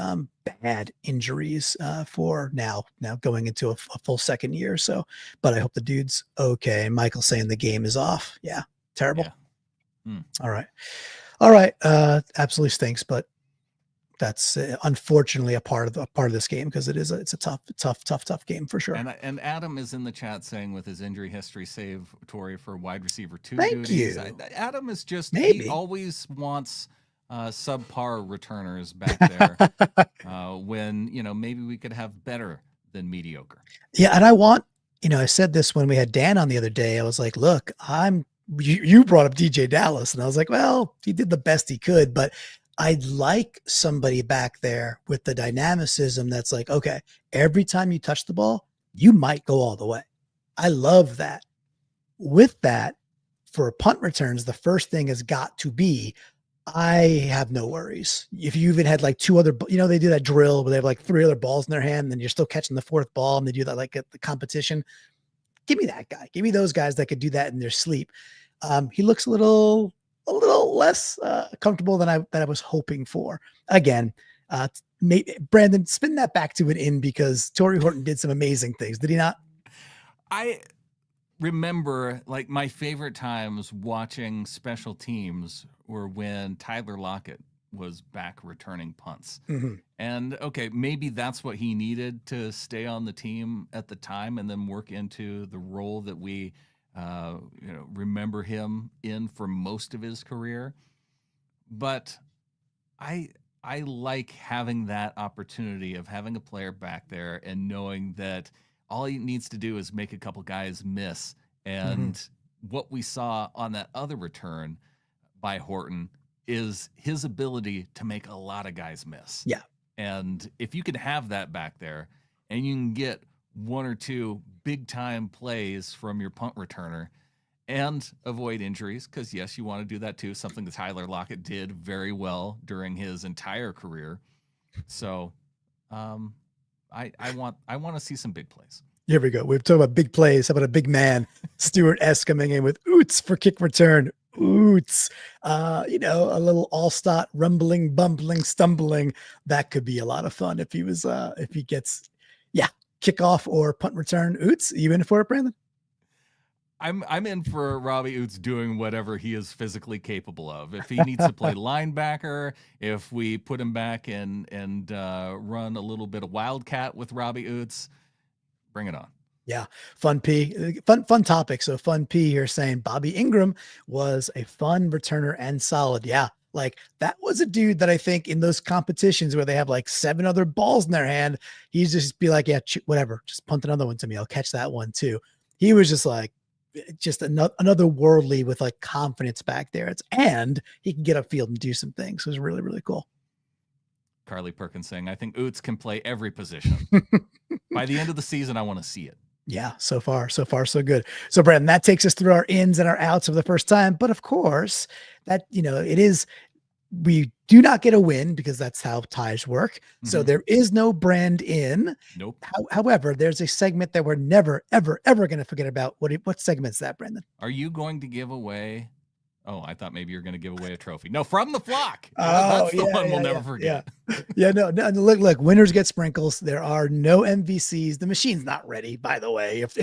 bad injuries for now going into a full second year. So, but I hope the dude's okay. Michael saying the game is off. Yeah. Terrible. Yeah. All right. Absolutely stinks, but that's unfortunately a part of this game because it's a tough game for sure. And Adam is in the chat saying with his injury history, save Tory for wide receiver 2 Thank duties. you. Adam is just Maybe. He always wants subpar returners back there when maybe we could have better than mediocre. Yeah, and I want I said this when we had Dan on the other day. I was like, look, you brought up DJ Dallas, and I was like, well, he did the best he could, but I'd like somebody back there with the dynamicism that's like, okay, every time you touch the ball, you might go all the way. I love that. With that, for punt returns, the first thing has got to be, I have no worries. If you even had like 2 other, they do that drill where they have like 3 other balls in their hand, and then you're still catching the 4th ball, and they do that like at the competition. Give me that guy. Give me those guys that could do that in their sleep. He looks a little less comfortable than I was hoping for. Again, Brandon, spin that back to an in because Tory Horton did some amazing things. Did he not? I remember like my favorite times watching special teams were when Tyler Lockett was back returning punts. Mm-hmm. And okay, maybe that's what he needed to stay on the team at the time and then work into the role that we remember him in for most of his career. But I like having that opportunity of having a player back there and knowing that all he needs to do is make a couple guys miss. And what we saw on that other return by Horton is his ability to make a lot of guys miss. Yeah. And if you can have that back there and you can get 1 or 2 big time plays from your punt returner and avoid injuries, because yes, you want to do that too, something that Tyler Lockett did very well during his entire career. So I want to see some big plays. Here we go. We've talked about big plays. How about a big man, Stuart S coming in with oots for kick return. Oots, a little all-star rumbling, bumbling, stumbling. That could be a lot of fun if he gets, kickoff or punt return. Oots, are you in for it, Brandon? I'm in for Robbie Oots doing whatever he is physically capable of. If he needs to play linebacker, if we put him back and run a little bit of wildcat with Robbie Oots, bring it on. Yeah. Fun topic. So Fun P here saying Bobby Ingram was a fun returner and solid. Yeah. Like that was a dude that I think in those competitions where they have like 7 other balls in their hand, he's just be like, yeah, whatever, just punt another one to me. I'll catch that one too. He was just like, just another worldly with like confidence back there. And he can get upfield and do some things. It was really, really cool. Carly Perkins saying, I think Oots can play every position. By the end of the season, I want to see it. Yeah, so far, so good. So, Brandon, that takes us through our ins and our outs of the first time. But of course, that, it is, we do not get a win because that's how ties work. So there is no brand in. Nope. However, there's a segment that we're never, ever, ever going to forget about. What segment's that, Brandon? Are you going to give away? Oh, I thought maybe you're going to give away a trophy. No, from the flock. Oh, that's the one we'll never forget. No, look, winners get sprinkles. There are no MVCs. The machine's not ready, by the way. If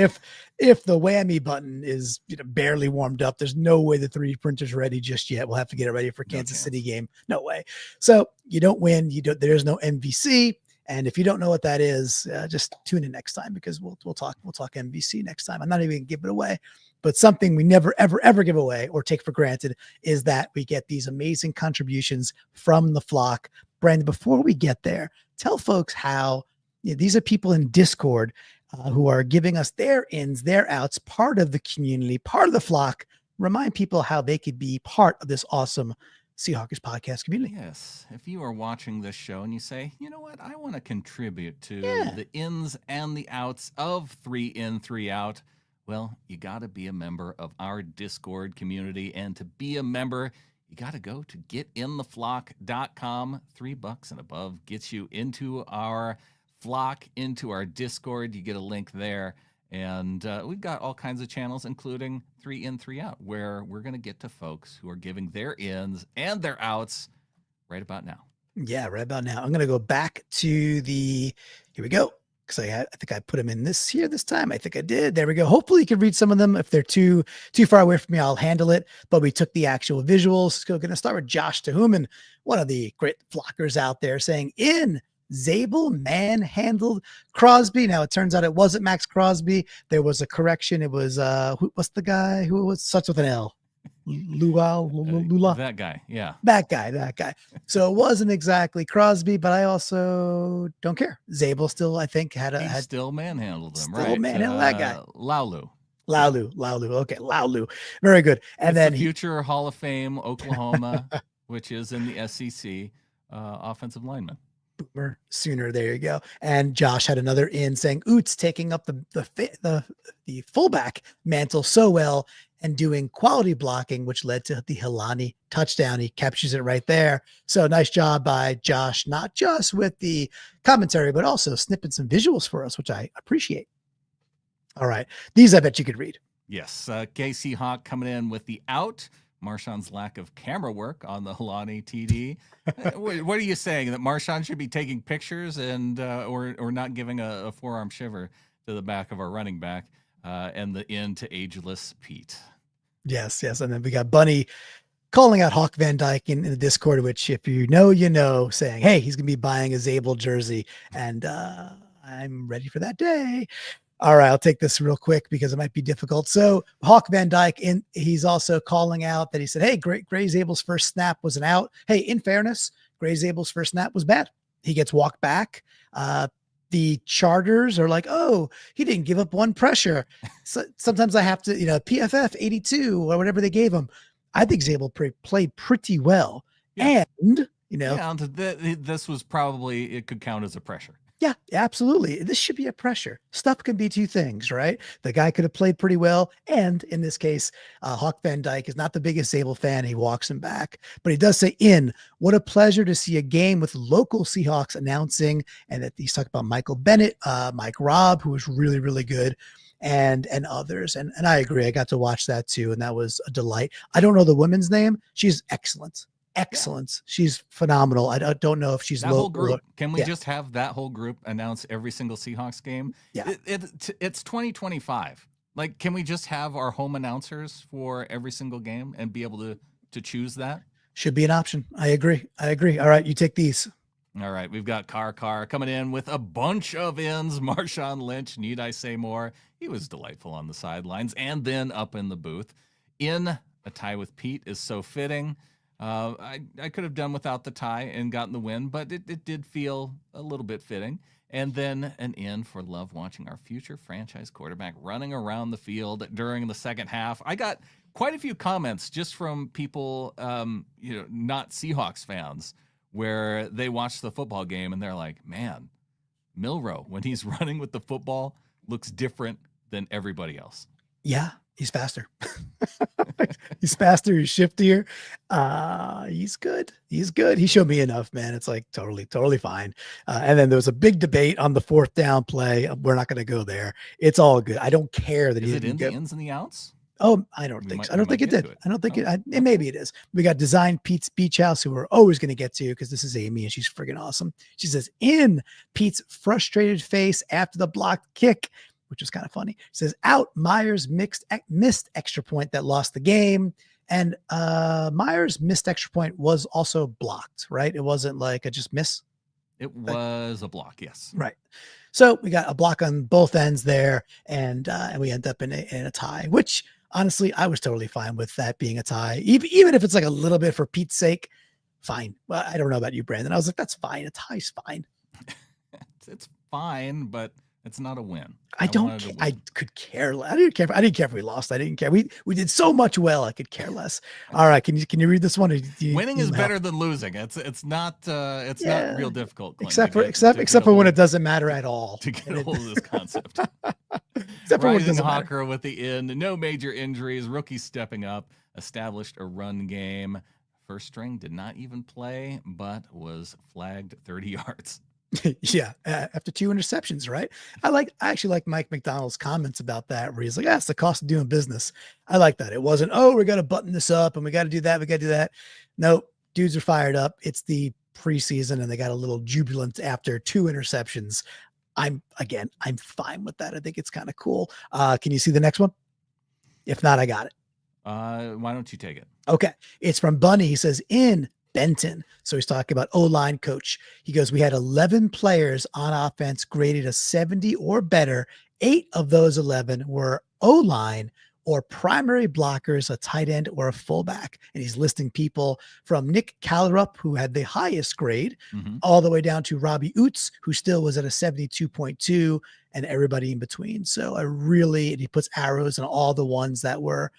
the whammy button is barely warmed up, there's no way the 3D printer's ready just yet. We'll have to get it ready for Kansas City game. No way. So you don't win. There's no MVC. And if you don't know what that is, just tune in next time because we'll talk MVC next time. I'm not even gonna give it away. But something we never, ever, ever give away or take for granted is that we get these amazing contributions from the flock. Brandon, before we get there, tell folks how these are people in Discord who are giving us their ins, their outs, part of the community, part of the flock. Remind people how they could be part of this awesome Seahawkers podcast community. Yes. If you are watching this show and you say, you know what, I want to contribute to the ins and the outs of 3 in, 3 out. Well, you got to be a member of our Discord community. And to be a member, you got to go to getintheflock.com. $3 and above gets you into our flock, into our Discord. You get a link there. And we've got all kinds of channels, including 3 in, 3 out, where we're going to get to folks who are giving their ins and their outs right about now. Yeah, right about now. I'm going to go back to here we go. Because I think I put them in this time. I think I did. There we go. Hopefully you can read some of them. If they're too far away from me, I'll handle it. But we took the actual visuals. So we're going to start with Josh Tahuman, one of the great flockers out there, saying Zabel manhandled Crosby. Now it turns out it wasn't Max Crosby. There was a correction. It was what's the guy who was starts with an L? Lula. That guy. Yeah. That guy. So it wasn't exactly Crosby, but I also don't care. Zabel still, I think, still manhandled him, still right? Manhandled that guy. Laulu. Okay, Laulu. Very good. And then the future Hall of Fame Oklahoma, which is in the SEC, offensive lineman. Boomer Sooner. There you go. And Josh had another in saying Oots taking up the fullback mantle so well and doing quality blocking, which led to the Helani touchdown. He captures it right there. So nice job by Josh, not just with the commentary, but also snipping some visuals for us, which I appreciate. All right. These I bet you could read. Yes. KC Hawk coming in with the out. Marshawn's lack of camera work on the Helani TD. What are you saying? That Marshawn should be taking pictures and or not giving a forearm shiver to the back of our running back and the in to ageless Pete. Yes. And then we got Bunny calling out Hawk Van Dyke in the Discord, which if you know, saying, hey, he's going to be buying a Zabel jersey. And I'm ready for that day. All right, I'll take this real quick because it might be difficult. So Hawk Van Dyke, he's also calling out that he said, hey, Gray Zabel's first snap was an out. Hey, in fairness, Gray Zabel's first snap was bad. He gets walked back. The Chargers are like, oh, he didn't give up one pressure. So sometimes I have to, PFF 82 or whatever they gave him. I think Zabel played pretty well. Yeah. And, this was probably, it could count as a pressure. Yeah, absolutely. This should be a pressure. Stuff can be two things, right? The guy could have played pretty well. And in this case, Hawk Van Dyke is not the biggest Zabel fan. He walks him back. But he does say, what a pleasure to see a game with local Seahawks announcing. And that he's talking about Michael Bennett, Mike Robb, who was really, really good, and others. And I agree. I got to watch that too. And that was a delight. I don't know the woman's name. She's excellent. Excellence. Yeah. She's phenomenal. I don't know if she's that whole group. Can we just have that whole group announce every single Seahawks game? Yeah. It's 2025. Like, can we just have our home announcers for every single game and be able to choose that? Should be an option. I agree. All right, you take these. All right, we've got Carr coming in with a bunch of ins. Marshawn Lynch, need I say more? He was delightful on the sidelines and then up in the booth. In a tie with Pete is so fitting. I could have done without the tie and gotten the win, but it did feel a little bit fitting. And then an in for love watching our future franchise quarterback running around the field during the second half. I got quite a few comments just from people, not Seahawks fans, where they watched the football game and they're like, man, Milroe, when he's running with the football, looks different than everybody else. Yeah, he's faster. He's faster. He's shiftier. He's good. He's good. He showed me enough, man. It's like totally fine. And then there was a big debate on the 4th down play. We're not going to go there. It's all good. I don't care that Is he it didn't in get the ins and the outs. Oh, I don't think so. I don't think it did. I don't think it. Maybe it is. We got Design Pete's Beach House, who we're always going to get to because this is Amy and she's friggin' awesome. She says, in Pete's frustrated face after the blocked kick, which was kind of funny. She says, out Myers missed extra point that lost the game. And Myers' missed extra point was also blocked, right? It wasn't like a just miss. It was a block, yes. Right. So we got a block on both ends there, and we end up in a tie, which honestly, I was totally fine with that being a tie. Even if it's like a little bit for Pete's sake, fine. Well, I don't know about you, Brandon. I was like, that's fine. A tie's fine. It's fine, but it's not a win. I could care less. I didn't care if we lost. I didn't care. We did so much well. I could care less. All right. Can you read this one? Winning is better than losing. It's not real difficult. Clint, except for when it doesn't matter at all. To get a hold of this concept. Except for Rising Hawker with the end. No major injuries. Rookie stepping up. Established a run game. First string did not even play, but was flagged 30 yards. Yeah, after 2 interceptions, right? I actually like Mike McDonald's comments about that, where he's like, that's the cost of doing business. I like that. It wasn't, we got to button this up and we got to do that. We got to do that. No, dudes are fired up. It's the preseason and they got a little jubilant after 2 interceptions. I'm fine with that. I think it's kind of cool. Can you see the next one? If not, I got it. Why don't you take it? Okay. It's from Bunny. He says, in Benton. So he's talking about O-line coach. He goes, we had 11 players on offense graded a 70 or better. 8 of those 11 were O-line or primary blockers, a tight end or a fullback. And he's listing people from Nick Callerup, who had the highest grade, all the way down to Robbie Oots, who still was at a 72.2, and everybody in between. So he puts arrows on all the ones that were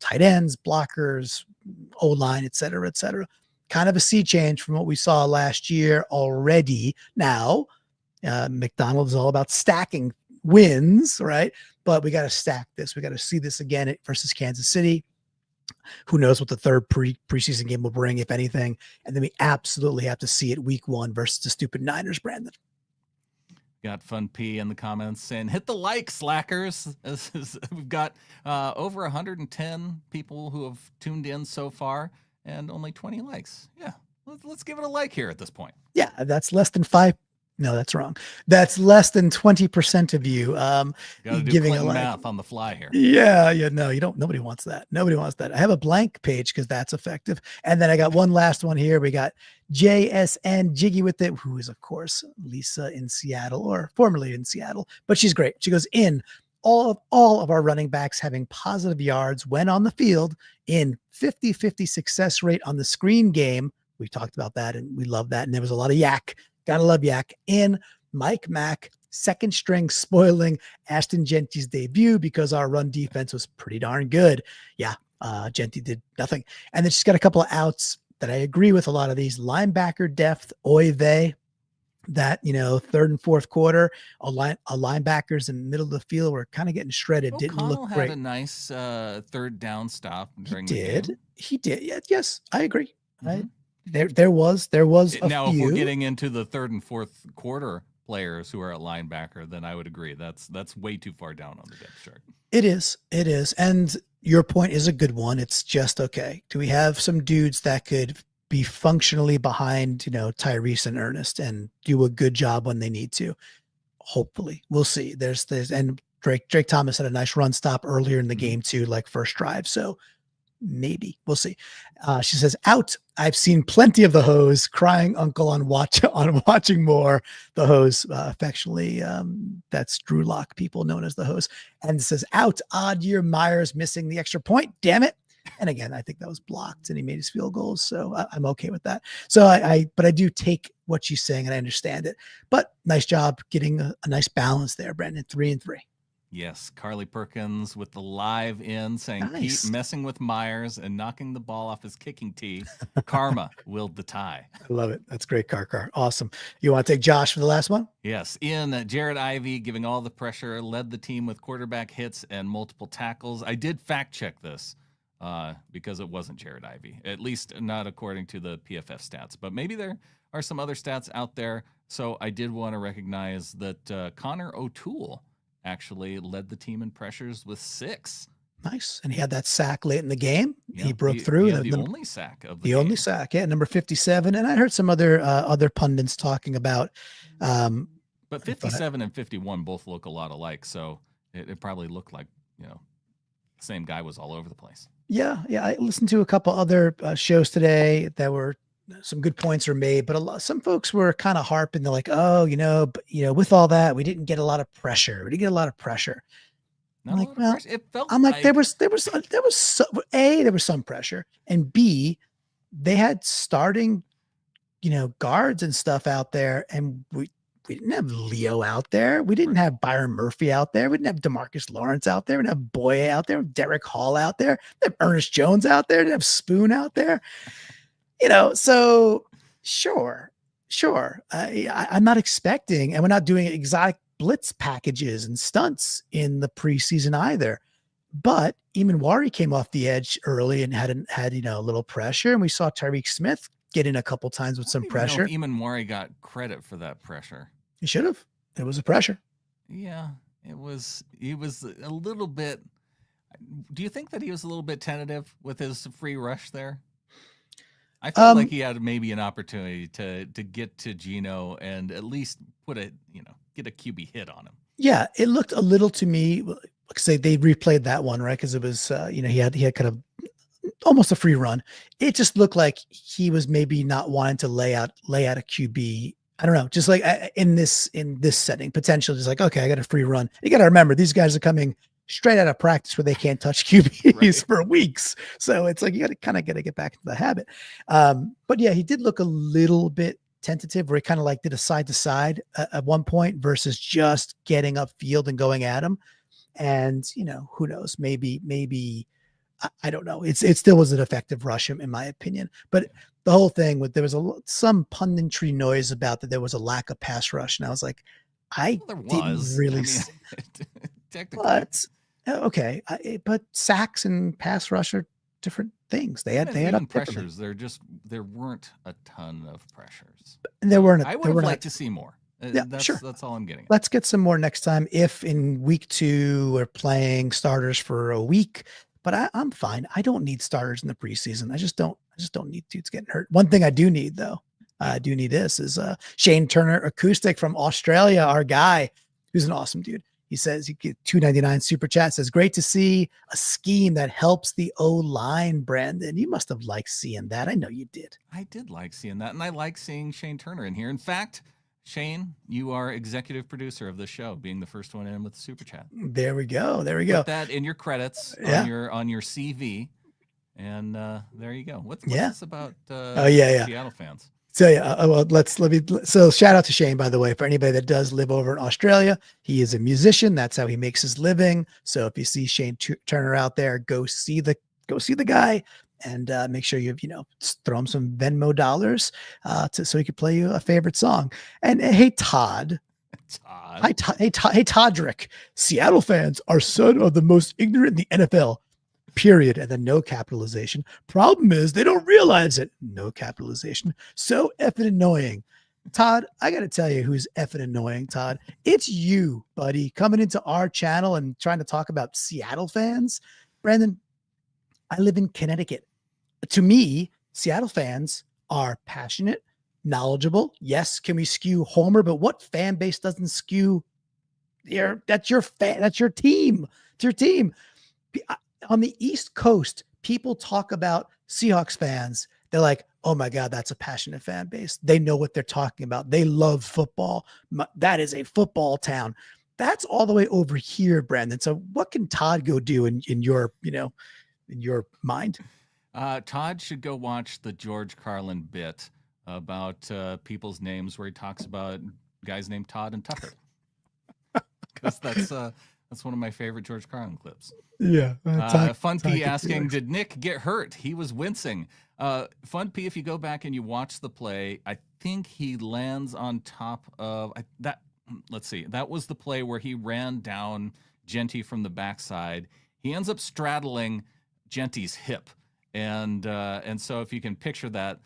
tight ends, blockers, O-line, et cetera, et cetera. Kind of a sea change from what we saw last year already. Now, McDonald is all about stacking wins, right? But we got to stack this. We got to see this again versus Kansas City. Who knows what the third preseason game will bring, if anything. And then we absolutely have to see it week 1 versus the stupid Niners, Brandon. Got Fun P in the comments saying, hit the like, slackers. We've got over 110 people who have tuned in so far and only 20 likes. Yeah, let's give it a like here at this point. Yeah, that's less than 5. No, that's wrong. That's less than 20% of you giving a like. Math on the fly here. Yeah. No, you don't. Nobody wants that. Nobody wants that. I have a blank page because that's effective. And then I got one last one here. We got JSN Jiggy with it, who is, of course, Lisa in Seattle, or formerly in Seattle, but she's great. She goes, in all of our running backs having positive yards when on the field, in 50-50 success rate on the screen game. We talked about that and we love that. And there was a lot of yak. Gotta love yak. In Mike Mack, second string, spoiling Ashton Genty's debut because our run defense was pretty darn good. Yeah, Genty did nothing. And then she's got a couple of outs that I agree with. A lot of these linebacker depth, oy vey, that, third and fourth quarter, a linebackers in the middle of the field were kind of getting shredded. Didn't look great. Had a nice third down stop during the game. He did. Yeah, yes, I agree. Mm-hmm. There was a now few. If we're getting into the third and fourth quarter players who are at linebacker, then I would agree that's way too far down on the depth chart. It is, and your point is a good one. It's just, okay, do we have some dudes that could be functionally behind Tyrese and Ernest and do a good job when they need to? Hopefully, we'll see. There's and Drake Thomas had a nice run stop earlier in the game too, like first drive. So maybe we'll see. She says, out. I've seen plenty of the hose, crying uncle on watching more. The hose, affectionately, that's Drew Lock, people known as the hose. And it says, out. Odd year Myers missing the extra point. Damn it. And again, I think that was blocked and he made his field goals. So I'm okay with that. So but I do take what she's saying and I understand it, but nice job getting a nice balance there, Brendan. 3-3. Yes, Carly Perkins with the live in saying, Nice. keep messing with Myers and knocking the ball off his kicking tee. Karma willed the tie. I love it. That's great, Car. Awesome. You want to take Josh for the last one? Yes, in Jared Ivey giving all the pressure, led the team with quarterback hits and multiple tackles. I did fact check this because it wasn't Jared Ivey, at least not according to the PFF stats, but maybe there are some other stats out there. So I did want to recognize that Connor O'Toole actually led the team in pressures with 6. Nice. And he had that sack late in the game. Yeah, he broke through. The only sack of the game. Only sack. Yeah, number 57. And I heard some other pundits talking about. But 57 and 51 both look a lot alike. So it probably looked like, the same guy was all over the place. Yeah. I listened to a couple other shows today that were some good points were made, but some folks were kind of harping. They're like, oh, with all that, we didn't get a lot of pressure. We didn't get a lot of pressure. I'm like, well, it felt like there was some pressure, and B, they had starting, guards and stuff out there, and we didn't have Leo out there. We didn't have Byron Murphy out there. We didn't have DeMarcus Lawrence out there. We didn't have Boye out there. Derek Hall out there. We didn't have Ernest Jones out there. We didn't have Spoon out there. So sure. I'm not expecting, and we're not doing exotic blitz packages and stunts in the preseason either. But Eamon came off the edge early and had a little pressure, and we saw Tyreke Smith get in a couple times with some pressure. Eamon got credit for that pressure. He should have. It was a pressure. Yeah, it was. He was a little bit. Do you think that he was a little bit tentative with his free rush there? I felt like he had maybe an opportunity to get to Geno and at least get a QB hit on him. Yeah, it looked a little to me like they replayed that one, right? Because it was he had kind of almost a free run. It just looked like he was maybe not wanting to lay out a QB. I don't know, just like in this setting, potentially just like, okay, I got a free run. You got to remember these guys are coming straight out of practice where they can't touch QBs for weeks. So it's like, you got to get back into the habit. But yeah, he did look a little bit tentative where he kind of like did a side to side at one point versus just getting upfield and going at him. And, who knows, maybe I don't know. It still was an effective rush in my opinion, but the whole thing there was some punditry noise about that there was a lack of pass rush. And I was like, didn't really, but okay. But sacks and pass rush are different things. They had pressures. There weren't a ton of pressures. And there weren't. I would have liked to see more. Yeah, sure. That's all I'm getting at. Let's get some more next time. If in week 2 we're playing starters for a week, but I'm fine. I don't need starters in the preseason. I just don't need dudes getting hurt. One thing I do need though, is Shane Turner acoustic from Australia, our guy, who's an awesome dude. He says, he get $2.99 super chat, says, great to see a scheme that helps the O-line, Brandon. You must have liked seeing that. I know you did. I did like seeing that, and I like seeing Shane Turner in here. In fact, Shane, you are executive producer of the show, being the first one in with the super chat. There we go. Put that in your credits on your CV, and there you go. What's this about Seattle fans? So so shout out to Shane, by the way, for anybody that does live over in Australia. He is a musician. That's how he makes his living. So if you see Shane Turner out there, go see the guy and make sure you throw him some Venmo dollars so he could play you a favorite song. And hey, Todd. Hey, Toddrick. Seattle fans are some of the most ignorant in the NFL. Period. And then no capitalization. Problem is they don't realize it. No capitalization. So effing annoying. Todd, I got to tell you who's effing annoying, Todd. It's you, buddy, coming into our channel and trying to talk about Seattle fans. Brandon, I live in Connecticut. To me, Seattle fans are passionate, knowledgeable. Yes, can we skew Homer? But what fan base doesn't skew? That's your team. It's your team. On the East Coast, people talk about Seahawks fans. They're like, oh my God, that's a passionate fan base. They know what they're talking about. They love football. That is a football town. That's all the way over here, Brandon. So what can Todd go do in your, in your mind? Todd should go watch the George Carlin bit about people's names where he talks about guys named Todd and Tucker. Because that's one of my favorite George Carlin clips. Yeah. Fun P asking, did Nick get hurt? He was wincing. Fun P, if you go back and you watch the play, I think he lands on top of that. Let's see. That was the play where he ran down Genty from the backside. He ends up straddling Genty's hip. And so if you can picture that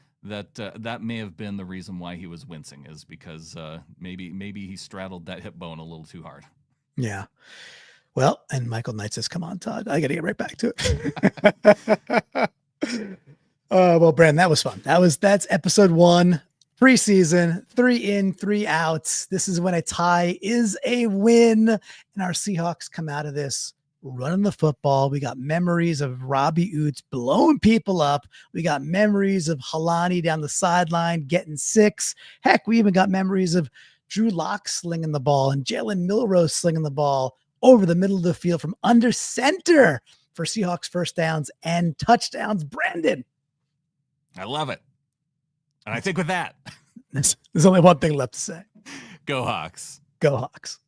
may have been the reason why he was wincing, is because maybe he straddled that hip bone a little too hard. Yeah. Well, and Michael Knight says, come on, Todd. I got to get right back to it. Well, Brandon, that was fun. That's episode 1, preseason, 3 in, 3 outs. This is when a tie is a win, and our Seahawks come out of this running the football. We got memories of Robbie Oots blowing people up. We got memories of Halani down the sideline getting 6. Heck, we even got memories of Drew Lock slinging the ball and Jalen Milrose slinging the ball over the middle of the field from under center for Seahawks first downs and touchdowns. Brandon, I love it. And I think with that, there's only one thing left to say. Go Hawks. Go Hawks.